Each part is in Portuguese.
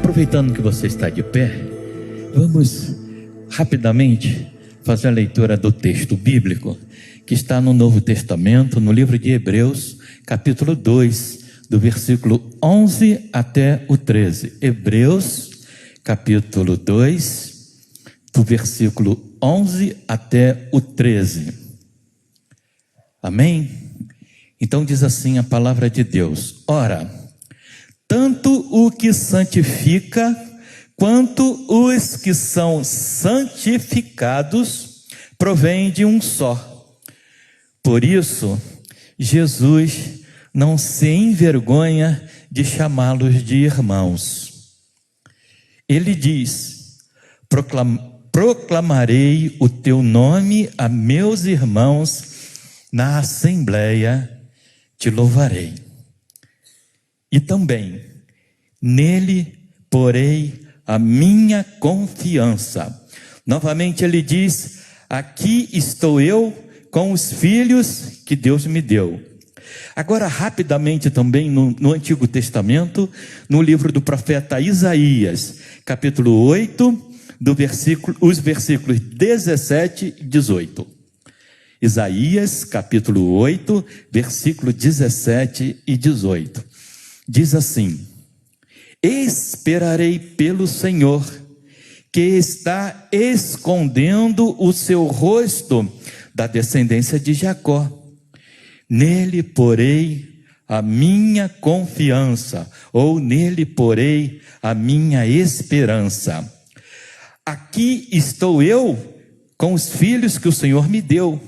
Aproveitando que você está de pé, vamos rapidamente fazer a leitura do texto bíblico que está no Novo Testamento, no livro de Hebreus, capítulo 2, do versículo 11 até o 13. Hebreus, capítulo 2, do versículo 11 até o 13. Amém? Então diz assim a palavra de Deus: Ora, tanto o que santifica, quanto os que são santificados, provém de um só. Por isso, Jesus não se envergonha de chamá-los de irmãos. Ele diz: proclamarei o teu nome a meus irmãos, na assembleia te louvarei. E também nele porei a minha confiança. Novamente ele diz: aqui estou eu com os filhos que Deus me deu. Agora rapidamente também no Antigo Testamento, no livro do profeta Isaías, capítulo 8, os versículos 17 e 18. Isaías, capítulo 8, versículo 17 e 18. Diz assim: esperarei pelo Senhor, que está escondendo o seu rosto da descendência de Jacó. Nele porei a minha confiança, ou nele porei a minha esperança. Aqui estou eu com os filhos que o Senhor me deu.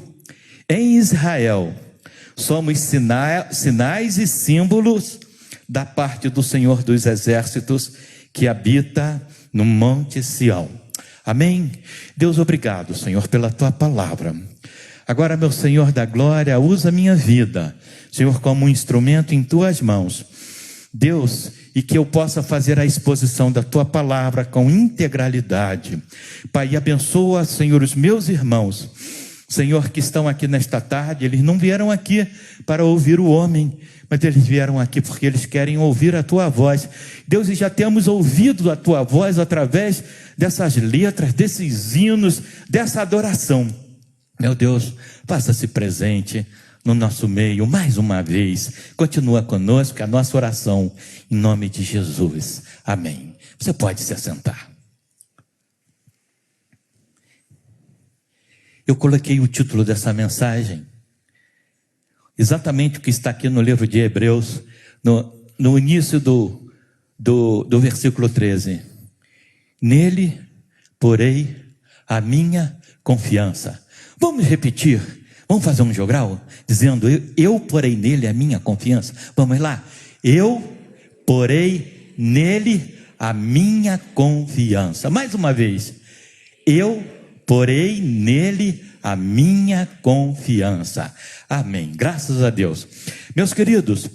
Em Israel, somos sinais e símbolos da parte do Senhor dos Exércitos, que habita no Monte Sião. Amém? Deus, obrigado, Senhor, pela tua palavra. Agora, meu Senhor da glória, usa a minha vida, Senhor, como um instrumento em tuas mãos. Deus, e que eu possa fazer a exposição da tua palavra com integralidade. Pai, abençoa, Senhor, os meus irmãos, Senhor, que estão aqui nesta tarde. Eles não vieram aqui para ouvir o homem, mas eles vieram aqui porque eles querem ouvir a tua voz. Deus, e já temos ouvido a tua voz através dessas letras, desses hinos, dessa adoração. Meu Deus, faça-se presente no nosso meio mais uma vez. Continua conosco, a nossa oração em nome de Jesus. Amém. Você pode se assentar. Eu coloquei o título dessa mensagem, exatamente o que está aqui no livro de Hebreus, no início do versículo 13. Nele porei a minha confiança. Vamos repetir, vamos fazer um jogral, dizendo: eu porei nele a minha confiança. Vamos lá. Eu porei nele a minha confiança. Mais uma vez. Eu porei nele a minha confiança. Amém. Graças a Deus. Meus queridos,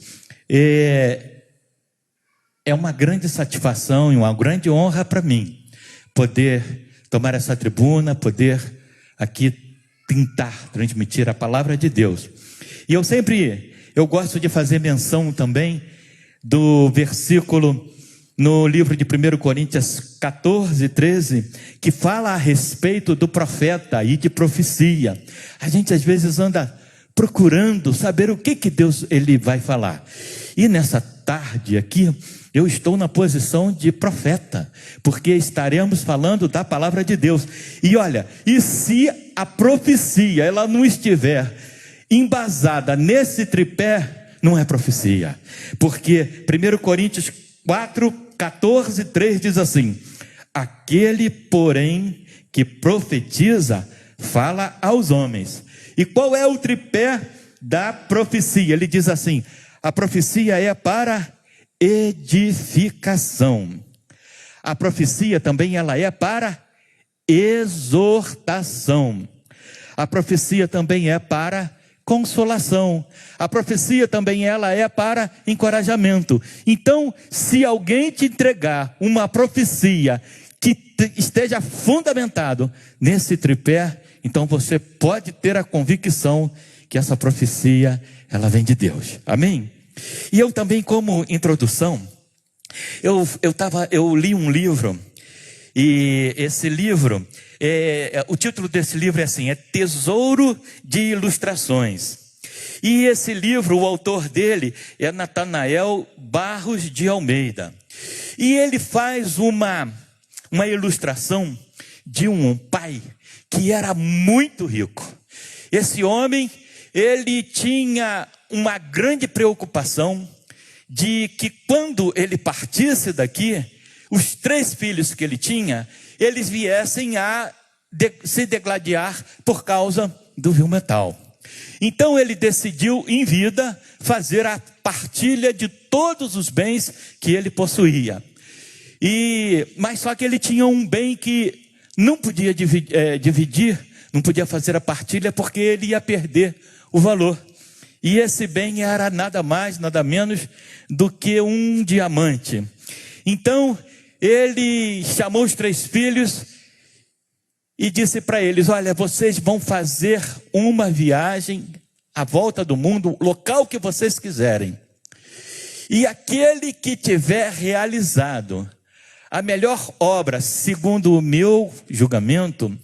é uma grande satisfação e uma grande honra para mim poder tomar essa tribuna, poder aqui tentar transmitir a palavra de Deus. E eu gosto de fazer menção também do versículo no livro de 1 Coríntios 14, 13, que fala a respeito do profeta e de profecia. A gente às vezes anda procurando saber o que Deus ele vai falar. E nessa tarde aqui, eu estou na posição de profeta, porque estaremos falando da palavra de Deus. E olha, e se a profecia ela não estiver embasada nesse tripé, não é profecia. Porque 1 Coríntios 4, 14, 3 diz assim: aquele, porém, que profetiza, fala aos homens. E qual é o tripé da profecia? Ele diz assim: a profecia é para edificação. A profecia também ela é para exortação. A profecia também é para consolação. A profecia também ela é para encorajamento. Então, se alguém te entregar uma profecia que esteja fundamentado nesse tripé, então você pode ter a convicção que essa profecia ela vem de Deus. Amém? E eu também, como introdução, Eu li um livro, e esse livro, o título desse livro é assim, Tesouro de Ilustrações. E esse livro, o autor dele é Natanael Barros de Almeida. E ele faz uma ilustração de um pai que era muito rico. Esse homem, ele tinha uma grande preocupação de que quando ele partisse daqui, os 3 filhos que ele tinha, eles viessem a se degladiar por causa do vil metal. Então ele decidiu em vida fazer a partilha de todos os bens que ele possuía. Mas só que ele tinha um bem que não podia dividir, não podia fazer a partilha porque ele ia perder o valor. E esse bem era nada mais, nada menos do que um diamante. Então ele chamou os 3 filhos e disse para eles: olha, vocês vão fazer uma viagem à volta do mundo, local que vocês quiserem. E aquele que tiver realizado a melhor obra, segundo o meu julgamento,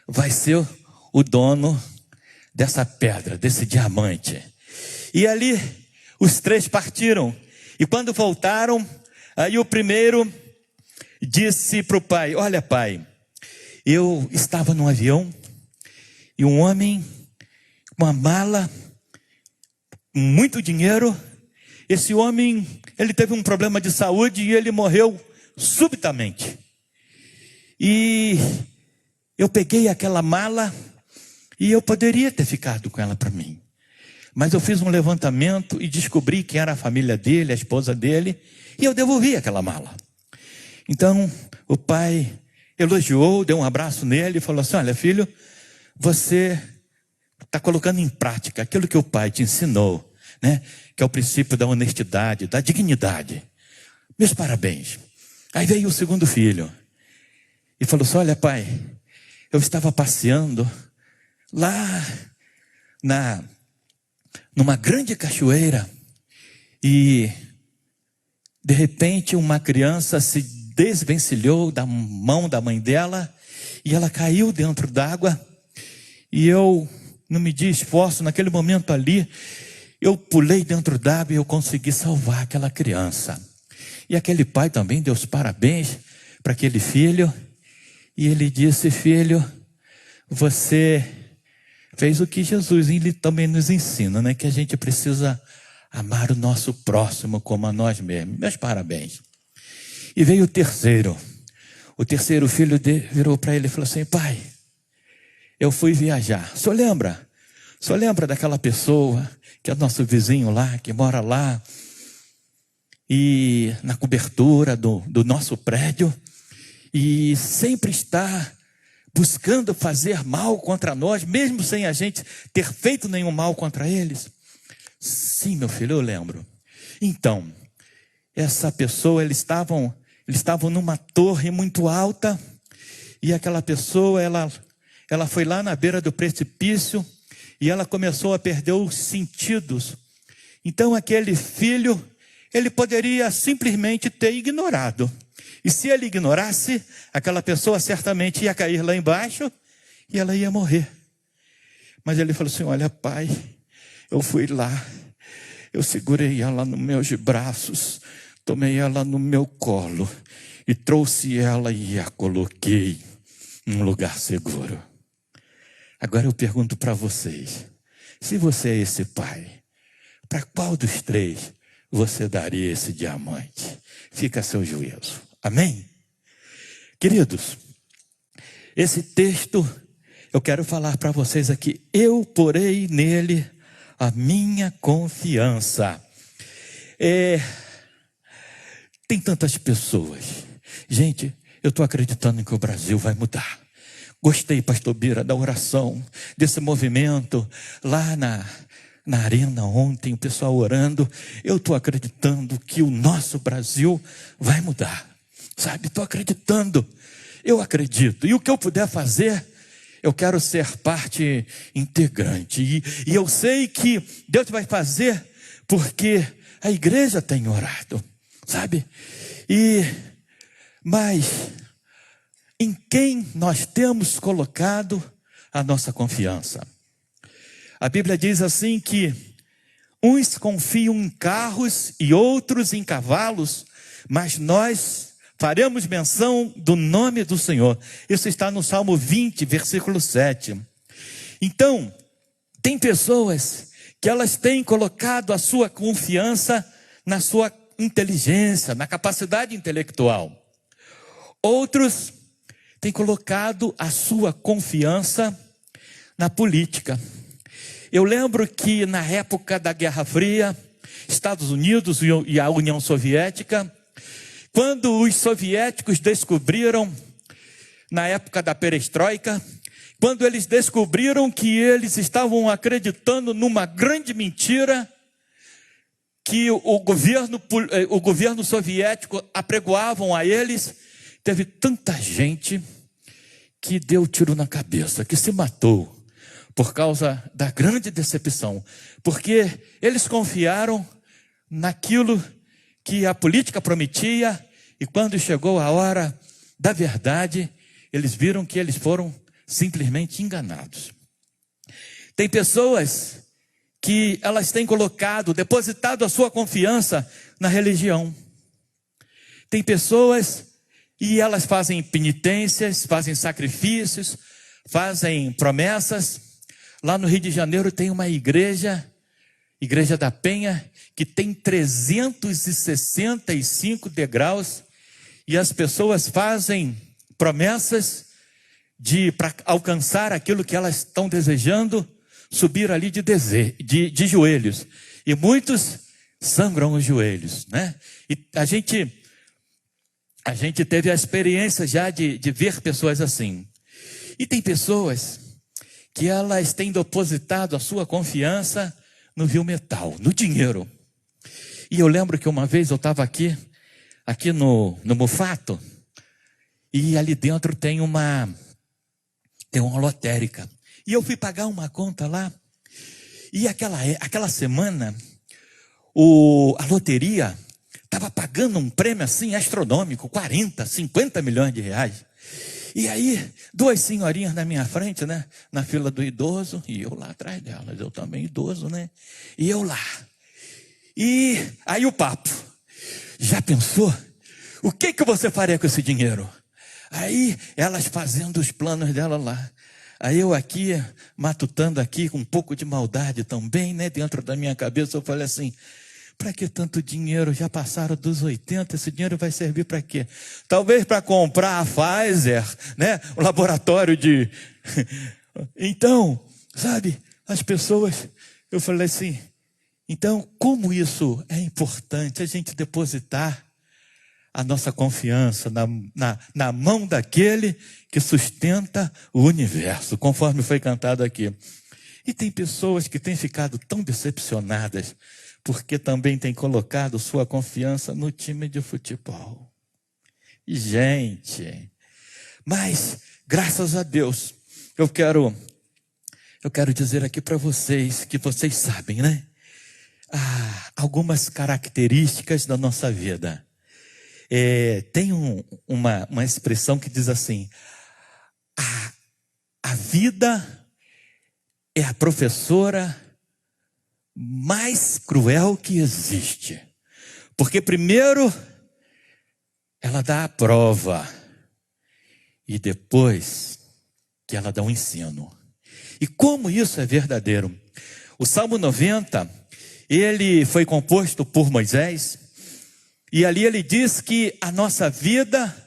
vai ser o dono dessa pedra, desse diamante. E ali os 3 partiram. E quando voltaram, aí o primeiro disse para o pai: olha, pai, eu estava num avião e um homem com uma mala, muito dinheiro. Esse homem, ele teve um problema de saúde e ele morreu subitamente. E eu peguei aquela mala e eu poderia ter ficado com ela para mim. Mas eu fiz um levantamento e descobri quem era a família dele, a esposa dele, e eu devolvi aquela mala. Então o pai elogiou, deu um abraço nele e falou assim: olha, filho, você está colocando em prática aquilo que o pai te ensinou, né? Que é o princípio da honestidade, da dignidade. Meus parabéns. Aí veio o segundo filho e falou assim: olha, pai, eu estava passeando lá numa grande cachoeira e de repente uma criança se desvencilhou da mão da mãe dela e ela caiu dentro d'água e eu não medi esforço, naquele momento ali eu pulei dentro d'água e eu consegui salvar aquela criança. E aquele pai também deu os parabéns para aquele filho e ele disse: filho, você fez o que Jesus ele também nos ensina, né? Que a gente precisa amar o nosso próximo como a nós mesmos. Meus parabéns. E veio o terceiro. O terceiro filho virou para ele e falou assim: pai, eu fui viajar. O senhor lembra? O senhor lembra daquela pessoa que é nosso vizinho lá, que mora lá, e na cobertura do nosso prédio, e sempre está buscando fazer mal contra nós, mesmo sem a gente ter feito nenhum mal contra eles? Sim, meu filho, eu lembro. Então, essa pessoa, eles estavam numa torre muito alta, e aquela pessoa, ela foi lá na beira do precipício, e ela começou a perder os sentidos. Então aquele filho, ele poderia simplesmente ter ignorado. E se ele ignorasse, aquela pessoa certamente ia cair lá embaixo e ela ia morrer. Mas ele falou assim: olha, pai, eu fui lá, eu segurei ela nos meus braços, tomei ela no meu colo e trouxe ela e a coloquei num lugar seguro. Agora eu pergunto para vocês: se você é esse pai, para qual dos 3 você daria esse diamante? Fica a seu juízo. Amém? Queridos, esse texto eu quero falar para vocês aqui: eu porei nele a minha confiança. Tem tantas pessoas. Gente, eu estou acreditando que o Brasil vai mudar. Gostei, pastor Bira, da oração, desse movimento lá na arena ontem, o pessoal orando. Eu estou acreditando que o nosso Brasil vai mudar, sabe? Estou acreditando, eu acredito. E o que eu puder fazer, eu quero ser parte integrante. E eu sei que Deus vai fazer, porque a igreja tem orado. sabe? Mas em quem nós temos colocado a nossa confiança? A Bíblia diz assim que uns confiam em carros e outros em cavalos, mas nós faremos menção do nome do Senhor. Isso está no Salmo 20, versículo 7. Então, tem pessoas que elas têm colocado a sua confiança na sua inteligência, na capacidade intelectual. Outros têm colocado a sua confiança na política. Eu lembro que na época da Guerra Fria, Estados Unidos e a União Soviética, quando os soviéticos descobriram, na época da perestroika, quando eles descobriram que eles estavam acreditando numa grande mentira, que o governo soviético apregoavam a eles, teve tanta gente que deu tiro na cabeça, que se matou por causa da grande decepção, porque eles confiaram naquilo que a política prometia, e quando chegou a hora da verdade, eles viram que eles foram simplesmente enganados. Tem pessoas que elas têm depositado a sua confiança na religião. Tem pessoas e elas fazem penitências, fazem sacrifícios, fazem promessas. Lá no Rio de Janeiro tem uma igreja da Penha, que tem 365 degraus, e as pessoas fazem promessas para alcançar aquilo que elas estão desejando, subir ali de joelhos. E muitos sangram os joelhos, né? E a gente teve a experiência já de ver pessoas assim. E tem pessoas que elas têm depositado a sua confiança no vil metal, no dinheiro. E eu lembro que uma vez eu estava aqui no Mufato, e ali dentro tem uma lotérica. E eu fui pagar uma conta lá, e aquela semana, a loteria estava pagando um prêmio assim astronômico, 40, 50 milhões de reais. E aí, duas senhorinhas na minha frente, né? Na fila do idoso, e eu lá atrás delas, eu também idoso, né? E eu lá. E aí o papo, já pensou? O que você faria com esse dinheiro? Aí elas fazendo os planos dela lá. Aí eu aqui, matutando aqui, com um pouco de maldade também, né? Dentro da minha cabeça eu falei assim: para que tanto dinheiro? Já passaram dos 80, esse dinheiro vai servir para quê? Talvez para comprar a Pfizer, né? O laboratório de... Então, sabe, as pessoas, eu falei assim, então como isso é importante, a gente depositar a nossa confiança na mão daquele que sustenta o universo, conforme foi cantado aqui. E tem pessoas que têm ficado tão decepcionadas, porque também tem colocado sua confiança no time de futebol. E, gente, mas, graças a Deus, eu quero dizer aqui para vocês, que vocês sabem, né? Algumas características da nossa vida. Tem uma expressão que diz assim: a vida é a professora mais cruel que existe. Porque primeiro ela dá a prova e depois que ela dá um ensino. E como isso é verdadeiro? O Salmo 90, ele foi composto por Moisés, e ali ele diz que a nossa vida,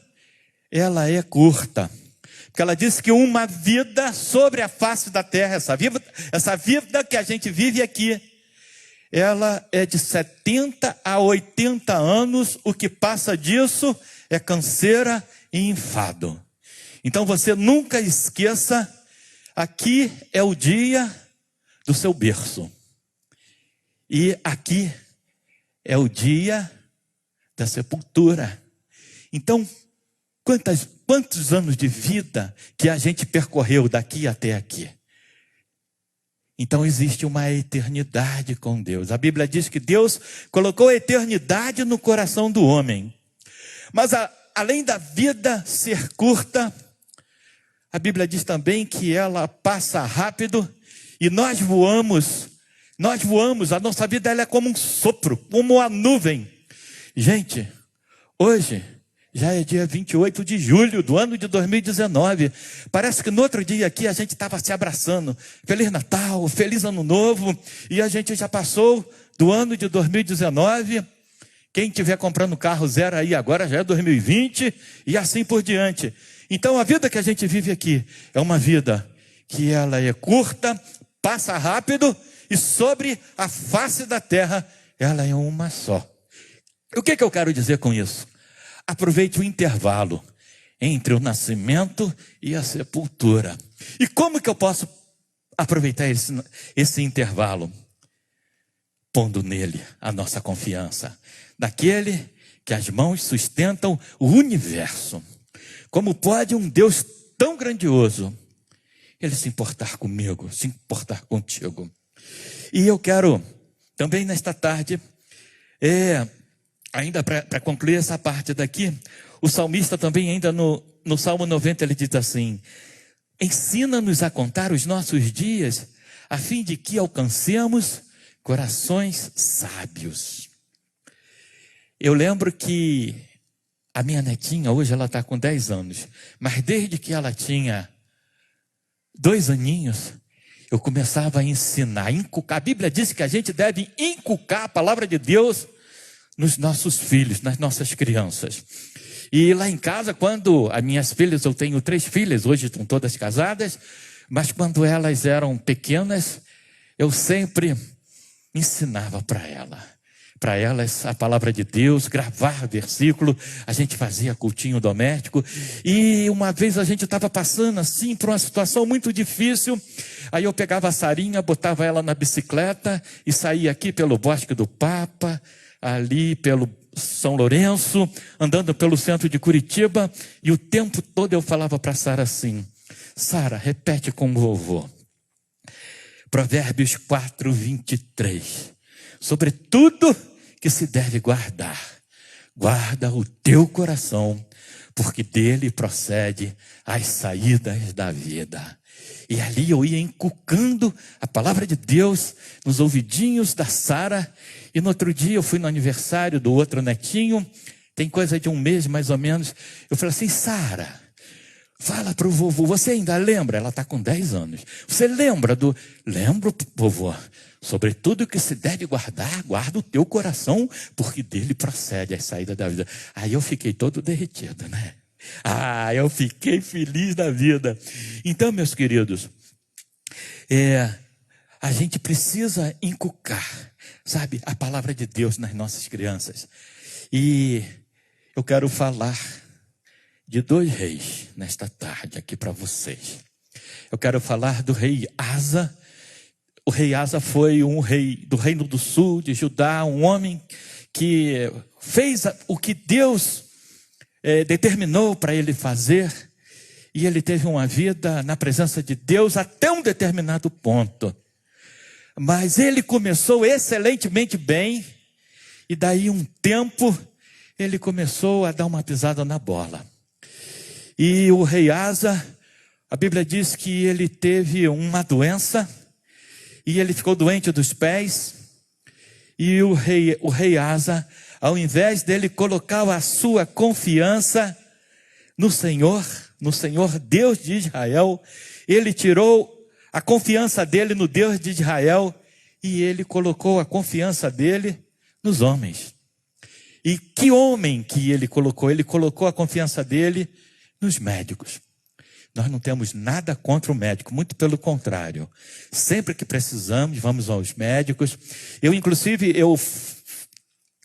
ela é curta. Porque ela diz que uma vida sobre a face da terra, essa vida que a gente vive aqui, ela é de 70 a 80 anos, o que passa disso é canseira e enfado. Então você nunca esqueça, aqui é o dia do seu berço. E aqui é o dia da sepultura. Então, quantos anos de vida que a gente percorreu daqui até aqui? Então existe uma eternidade com Deus. A Bíblia diz que Deus colocou a eternidade no coração do homem. Mas além da vida ser curta, a Bíblia diz também que ela passa rápido e nós voamos, a nossa vida ela é como um sopro, como uma nuvem. Gente, hoje já é dia 28 de julho do ano de 2019. Parece que no outro dia aqui a gente estava se abraçando. Feliz Natal, Feliz Ano Novo. E a gente já passou do ano de 2019. Quem estiver comprando carro zero aí agora já é 2020 e assim por diante. Então a vida que a gente vive aqui é uma vida que ela é curta, passa rápido e sobre a face da terra ela é uma só. O que eu quero dizer com isso? Aproveite o intervalo entre o nascimento e a sepultura. E como que eu posso aproveitar esse intervalo? Pondo nele a nossa confiança, daquele que as mãos sustentam o universo. Como pode um Deus tão grandioso, ele se importar comigo, se importar contigo? E eu quero também nesta tarde, ainda para concluir essa parte daqui, o salmista também ainda no Salmo 90 ele diz assim: ensina-nos a contar os nossos dias, a fim de que alcancemos corações sábios. Eu lembro que a minha netinha, hoje ela está com 10 anos, mas desde que ela tinha 2 aninhos, eu começava a ensinar, inculcar. A Bíblia diz que a gente deve inculcar a palavra de Deus nos nossos filhos, nas nossas crianças. E lá em casa, quando as minhas filhas, eu tenho 3 filhas, hoje estão todas casadas, mas quando elas eram pequenas, eu sempre ensinava para elas a palavra de Deus, gravar versículo, a gente fazia cultinho doméstico, e uma vez a gente estava passando assim por uma situação muito difícil, aí eu pegava a Sarinha, botava ela na bicicleta e saía aqui pelo Bosque do Papa, ali pelo São Lourenço, andando pelo centro de Curitiba, e o tempo todo eu falava para Sara assim: Sara, repete com o vovô, Provérbios 4:23, sobre tudo que se deve guardar, guarda o teu coração, porque dele procede as saídas da vida. E ali eu ia inculcando a palavra de Deus nos ouvidinhos da Sara. E no outro dia eu fui no aniversário do outro netinho, tem coisa de 1 mês mais ou menos. Eu falei assim: Sara, fala para o vovô, você ainda lembra? Ela está com 10 anos. Você lembra do... Lembro, vovô. Sobre tudo que se deve guardar, guarda o teu coração, porque dele procede a saída da vida. Aí eu fiquei todo derretido, né? Eu fiquei feliz da vida. Então, meus queridos, a gente precisa inculcar, sabe, a palavra de Deus nas nossas crianças. E eu quero falar de 2 reis nesta tarde aqui para vocês. Eu quero falar do rei Asa. O rei Asa foi um rei do Reino do Sul, de Judá, um homem que fez o que Deus determinou para ele fazer, e ele teve uma vida na presença de Deus até um determinado ponto. Mas ele começou excelentemente bem, e daí um tempo ele começou a dar uma pisada na bola. E o rei Asa, a Bíblia diz que ele teve uma doença, e ele ficou doente dos pés, e o rei Asa, ao invés dele colocar a sua confiança no Senhor Deus de Israel, ele tirou a confiança dele no Deus de Israel, e ele colocou a confiança dele nos homens. E que homem que ele colocou? Ele colocou a confiança dele nos médicos. Nós não temos nada contra o médico, muito pelo contrário. Sempre que precisamos, vamos aos médicos. Inclusive,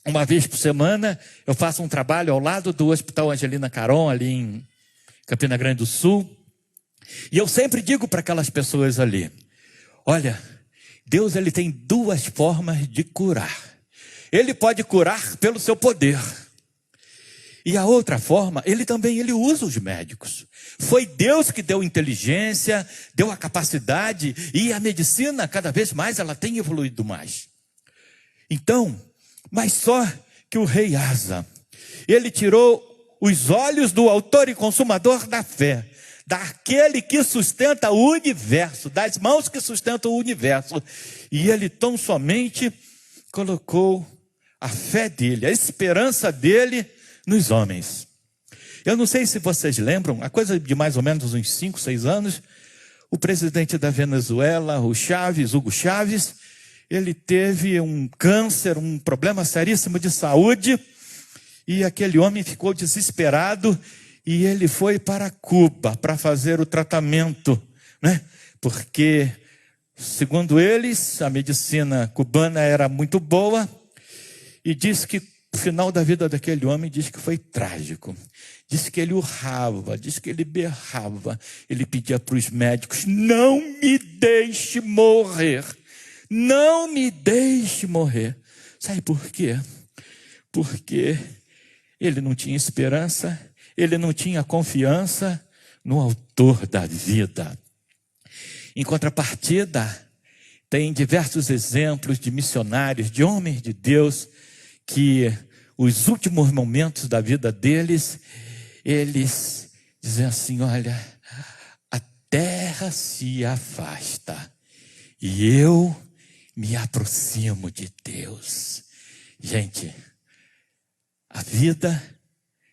uma vez por semana, eu faço um trabalho ao lado do Hospital Angelina Caron, ali em Campina Grande do Sul. E eu sempre digo para aquelas pessoas ali: olha, Deus ele tem 2 formas de curar. Ele pode curar pelo seu poder. E a outra forma, ele usa os médicos. Foi Deus que deu inteligência, deu a capacidade, e a medicina, cada vez mais, ela tem evoluído mais. Então, mas só que o rei Asa, ele tirou os olhos do autor e consumador da fé, daquele que sustenta o universo, das mãos que sustentam o universo, e ele tão somente colocou a fé dele, a esperança dele nos homens. Eu não sei se vocês lembram, a coisa de mais ou menos uns 5, 6 anos, o presidente da Venezuela, o Hugo Chávez, ele teve um câncer, um problema seríssimo de saúde, e aquele homem ficou desesperado, e ele foi para Cuba para fazer o tratamento, né? Porque, segundo eles, a medicina cubana era muito boa, e diz que o final da vida daquele homem diz que foi trágico. Diz que ele urrava, diz que ele berrava. Ele pedia para os médicos: não me deixe morrer. Não me deixe morrer. Sabe por quê? Porque ele não tinha esperança, ele não tinha confiança no autor da vida. Em contrapartida, tem diversos exemplos de missionários, de homens de Deus, que os últimos momentos da vida deles, eles dizem assim: olha, a terra se afasta e eu me aproximo de Deus. Gente, a vida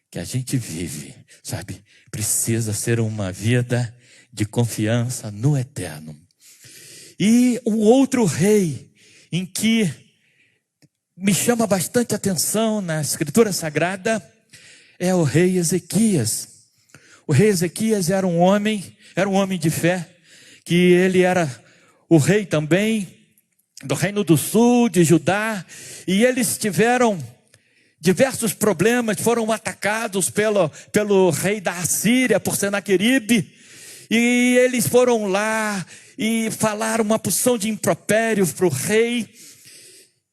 que a gente vive, sabe, precisa ser uma vida de confiança no eterno. E um outro rei em que me chama bastante atenção na Escritura Sagrada é o rei Ezequias. O rei Ezequias era um homem de fé, que ele era o rei também do Reino do Sul, de Judá, e eles tiveram diversos problemas, foram atacados pelo rei da Assíria, por Senaqueribe, e eles foram lá e falaram uma porção de impropérios para o rei,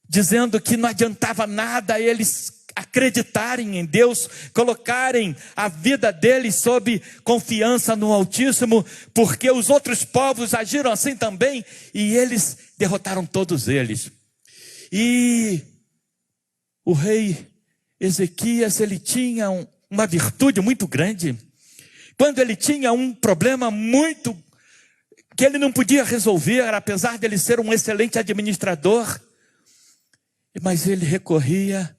dizendo que não adiantava nada eles acreditarem em Deus, colocarem a vida deles sob confiança no Altíssimo, porque os outros povos agiram assim também, e eles derrotaram todos eles. E o rei Ezequias, ele tinha uma virtude muito grande. Quando ele tinha um problema muito que ele não podia resolver, apesar de ele ser um excelente administrador, mas ele recorria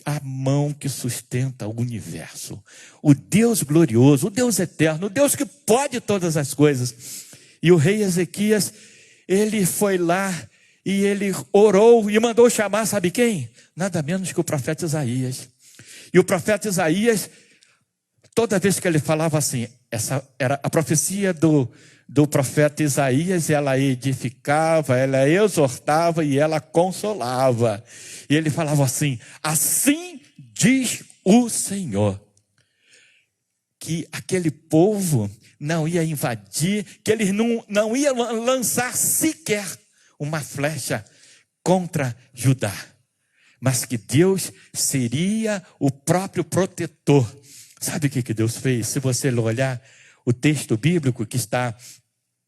à mão que sustenta o universo, o Deus glorioso, o Deus eterno, o Deus que pode todas as coisas. E o rei Ezequias, ele foi lá e ele orou e mandou chamar, sabe quem? Nada menos que o profeta Isaías. E o profeta Isaías, toda vez que ele falava assim, essa era a profecia do profeta Isaías, ela edificava, ela exortava e ela consolava. E ele falava assim: assim diz o Senhor, que aquele povo não ia invadir, que eles não iam lançar sequer uma flecha contra Judá, mas que Deus seria o próprio protetor. Sabe o que Deus fez? Se você olhar o texto bíblico que está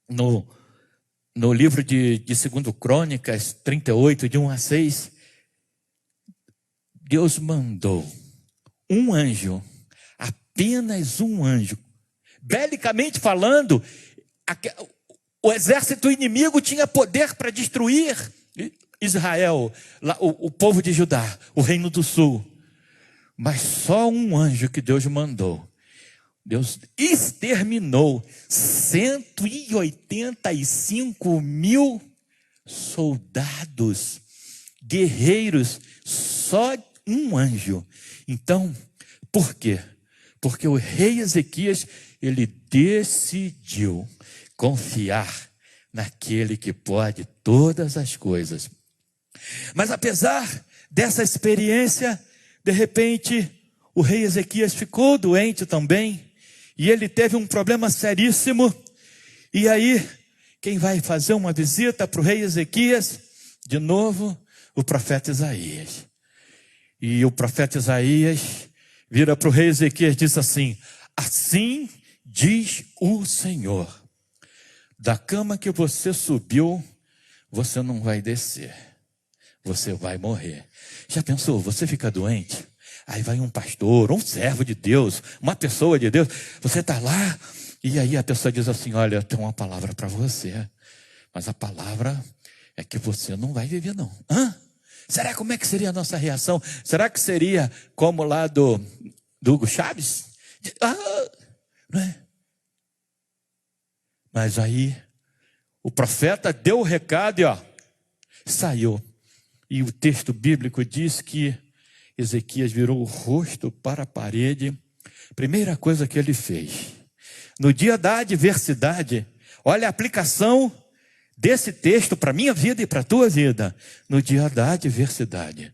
no livro de 2 Crônicas 38, de 1 a 6, Deus mandou um anjo, apenas um anjo. Belicamente falando, o exército inimigo tinha poder para destruir Israel, o povo de Judá, o reino do sul. Mas só um anjo que Deus mandou, Deus exterminou 185 mil soldados, guerreiros, só um anjo. Então, por quê? Porque o rei Ezequias, ele decidiu confiar naquele que pode todas as coisas. Mas apesar dessa experiência, de repente, o rei Ezequias ficou doente também, e ele teve um problema seríssimo. E aí, quem vai fazer uma visita para o rei Ezequias? De novo, o profeta Isaías. E o profeta Isaías, vira para o rei Ezequias e diz assim: assim diz o Senhor, da cama que você subiu, você não vai descer, você vai morrer. Já pensou, você fica doente, aí vai um pastor, um servo de Deus, uma pessoa de Deus, você está lá, e aí a pessoa diz assim: olha, eu tenho uma palavra para você, mas a palavra é que você não vai viver não. Será como é que seria a nossa reação? Será que seria como lá do Hugo Chaves? Não é? Mas aí o profeta deu o recado e saiu. E o texto bíblico diz que Ezequias virou o rosto para a parede. Primeira coisa que ele fez, no dia da adversidade, olha a aplicação desse texto para a minha vida e para a tua vida. No dia da adversidade,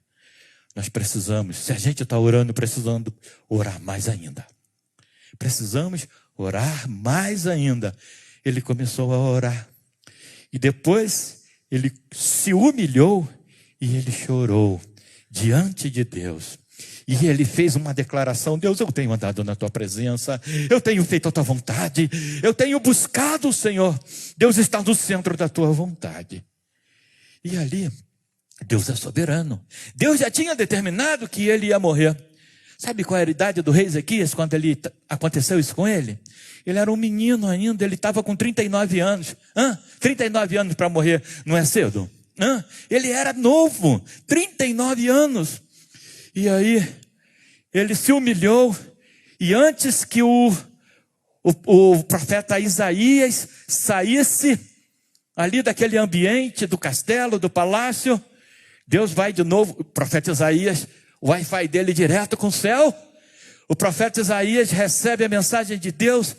nós precisamos, se a gente está orando, precisando orar mais ainda. Precisamos orar mais ainda. Ele começou a orar. E depois ele se humilhou e ele chorou diante de Deus. E ele fez uma declaração: Deus, eu tenho andado na tua presença, eu tenho feito a tua vontade, eu tenho buscado o Senhor. Deus está no centro da tua vontade. E ali, Deus é soberano. Deus já tinha determinado que ele ia morrer. Sabe qual era a idade do rei Ezequias quando aconteceu isso com ele? Ele era um menino ainda, ele estava com 39 anos. 39 anos para morrer, não é cedo? Ele era novo, 39 anos. E aí, ele se humilhou, e antes que o profeta Isaías saísse ali daquele ambiente do castelo, do palácio, Deus vai de novo, o profeta Isaías, o Wi-Fi dele direto com o céu, o profeta Isaías recebe a mensagem de Deus,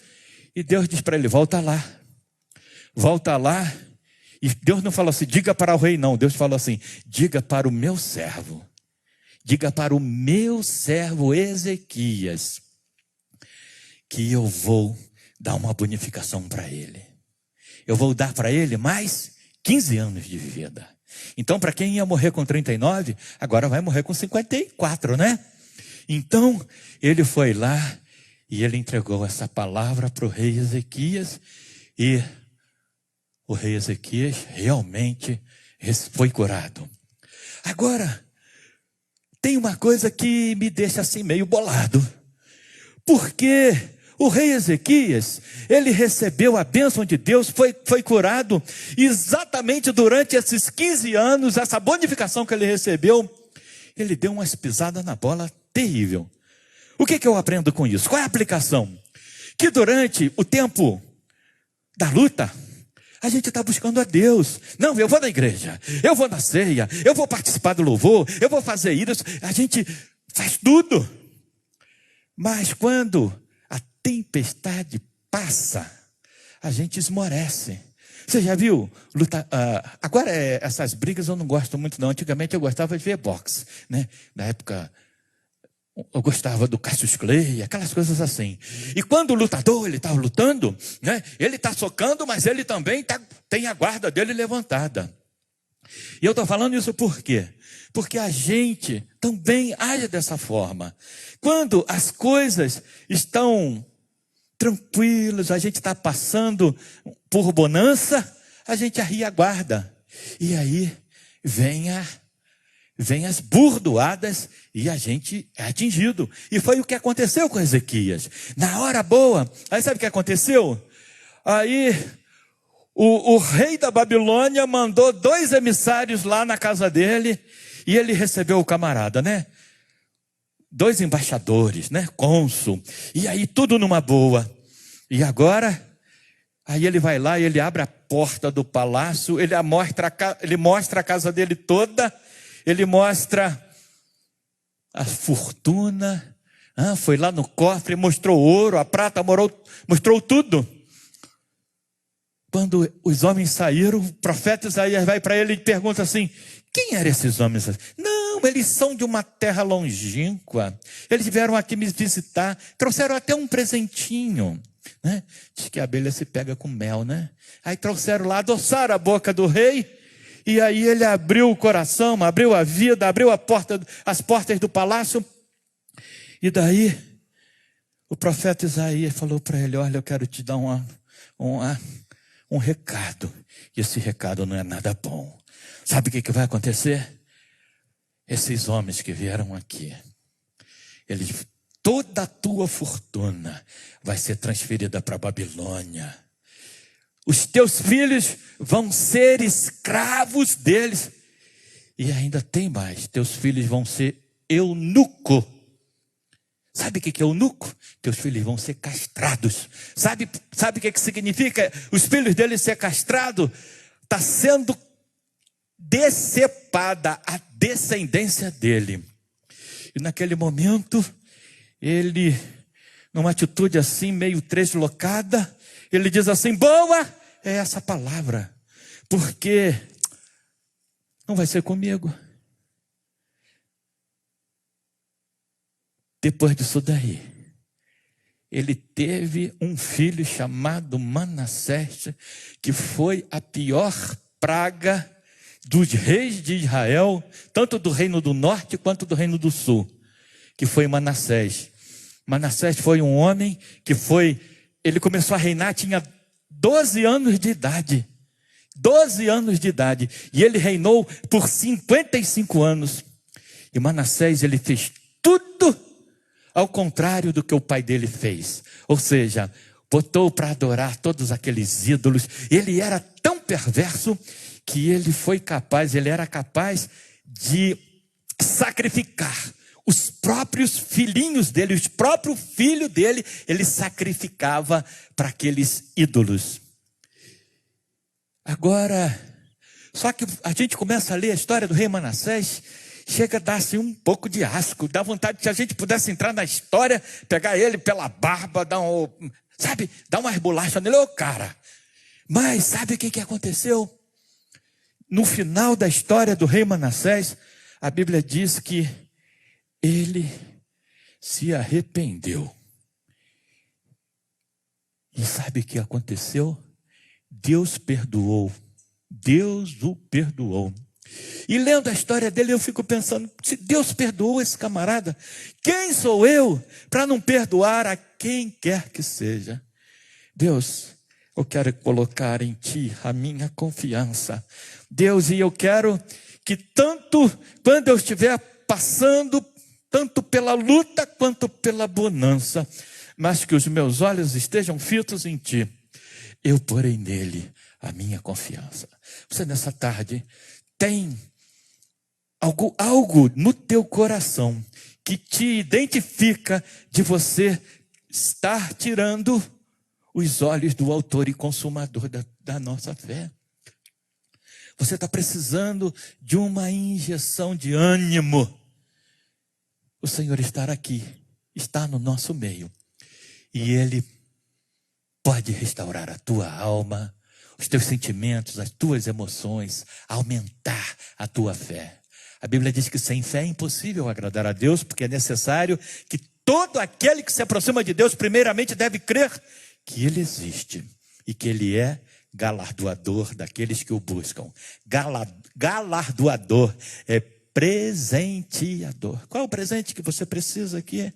e Deus diz para ele: volta lá, e Deus não falou assim, diga para o rei não, Deus falou assim, diga para o meu servo Ezequias, que eu vou dar uma bonificação para ele. Eu vou dar para ele mais 15 anos de vida. Então, para quem ia morrer com 39, agora vai morrer com 54, né? Então, ele foi lá e ele entregou essa palavra para o rei Ezequias, e o rei Ezequias realmente foi curado. Agora, tem uma coisa que me deixa assim meio bolado, porque o rei Ezequias, ele recebeu a bênção de Deus, foi curado, exatamente durante esses 15 anos, essa bonificação que ele recebeu, ele deu umas pisadas na bola terrível. O que eu aprendo com isso? Qual é a aplicação? Que durante o tempo da luta, a gente está buscando a Deus. Não, eu vou na igreja, eu vou na ceia, eu vou participar do louvor, eu vou fazer isso. A gente faz tudo. Mas quando a tempestade passa, a gente esmorece. Você já viu? Agora essas brigas eu não gosto muito não. Antigamente eu gostava de ver boxe, né? Na época eu gostava do Cassius Clay, aquelas coisas assim. E quando o lutador, ele está lutando, né? Ele está socando, mas ele também tem a guarda dele levantada. E eu estou falando isso por quê? Porque a gente também age dessa forma. Quando as coisas estão tranquilas, a gente está passando por bonança, a gente arria a guarda. E aí vem as burdoadas e a gente é atingido. E foi o que aconteceu com Ezequias. Na hora boa, aí sabe o que aconteceu? Aí o rei da Babilônia mandou 2 emissários lá na casa dele, e ele recebeu o camarada, né? 2 embaixadores, né? Cônsul. E aí tudo numa boa. E agora, aí ele vai lá e ele abre a porta do palácio, ele mostra a casa dele toda, ele mostra a fortuna, foi lá no cofre, mostrou ouro, a prata, mostrou tudo. Quando os homens saíram, o profeta Isaías vai para ele e pergunta assim: quem eram esses homens? Não, eles são de uma terra longínqua, eles vieram aqui me visitar, trouxeram até um presentinho, né? Diz que a abelha se pega com mel, né? Aí trouxeram lá, adoçaram a boca do rei, e aí ele abriu o coração, abriu a vida, abriu as portas do palácio, E daí, o profeta Isaías falou para ele: olha, eu quero te dar um recado. E esse recado não é nada bom. Sabe o que vai acontecer? Esses homens que vieram aqui, toda a tua fortuna vai ser transferida para a Babilônia. Os teus filhos vão ser escravos deles. E ainda tem mais, teus filhos vão ser eunuco. Sabe o que é eunuco? Teus filhos vão ser castrados. Sabe o que significa os filhos deles ser castrados? Está sendo decepada a descendência dele. E naquele momento, ele, numa atitude assim, meio deslocada, ele diz assim: boa é essa palavra, porque não vai ser comigo. Depois disso daí, ele teve um filho chamado Manassés, que foi a pior praga dos reis de Israel, tanto do reino do norte quanto do reino do sul, que foi Manassés. Manassés foi um homem que ele começou a reinar, tinha 12 anos de idade. 12 anos de idade. E ele reinou por 55 anos. E Manassés, ele fez tudo ao contrário do que o pai dele fez. Ou seja, botou para adorar todos aqueles ídolos. Ele era tão perverso que ele era capaz de sacrificar os próprios filhinhos dele, os próprios filhos dele, ele sacrificava para aqueles ídolos. Agora, só que a gente começa a ler a história do rei Manassés, chega a dar assim um pouco de asco, dá vontade de que a gente pudesse entrar na história, pegar ele pela barba, dar umas bolachas nele, cara. Mas sabe o que aconteceu? No final da história do rei Manassés, a Bíblia diz que ele se arrependeu. E sabe o que aconteceu? Deus perdoou. Deus o perdoou. E lendo a história dele, eu fico pensando: se Deus perdoou esse camarada, quem sou eu para não perdoar a quem quer que seja? Deus, eu quero colocar em Ti a minha confiança. Deus, e eu quero que tanto quando eu estiver passando, tanto pela luta quanto pela bonança, mas que os meus olhos estejam fitos em Ti, eu porei nele a minha confiança. Você nessa tarde tem algo no teu coração que te identifica de você estar tirando os olhos do autor e consumador da nossa fé. Você está precisando de uma injeção de ânimo. O Senhor está aqui, está no nosso meio. E Ele pode restaurar a tua alma, os teus sentimentos, as tuas emoções, aumentar a tua fé. A Bíblia diz que sem fé é impossível agradar a Deus, porque é necessário que todo aquele que se aproxima de Deus, primeiramente deve crer que Ele existe e que Ele é galardoador daqueles que o buscam. Galardoador é presenteador. Qual é o presente que você precisa aqui?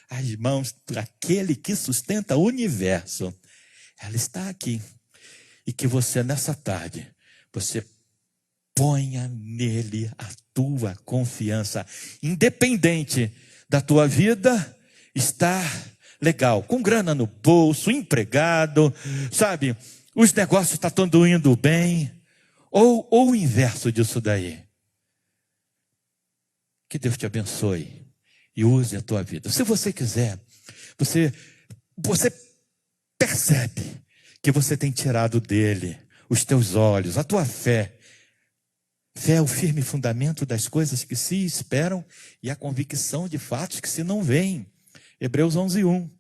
As mãos daquele que sustenta o universo. Ela está aqui. E que você nessa tarde, você ponha nele a tua confiança. Independente da tua vida estar legal, com grana no bolso, empregado, sabe? Os negócios estão tudo indo bem. Ou o inverso disso daí. Que Deus te abençoe e use a tua vida. Se você quiser, você percebe que você tem tirado dele os teus olhos, a tua fé. Fé é o firme fundamento das coisas que se esperam e a convicção de fatos que se não veem. Hebreus 11:1.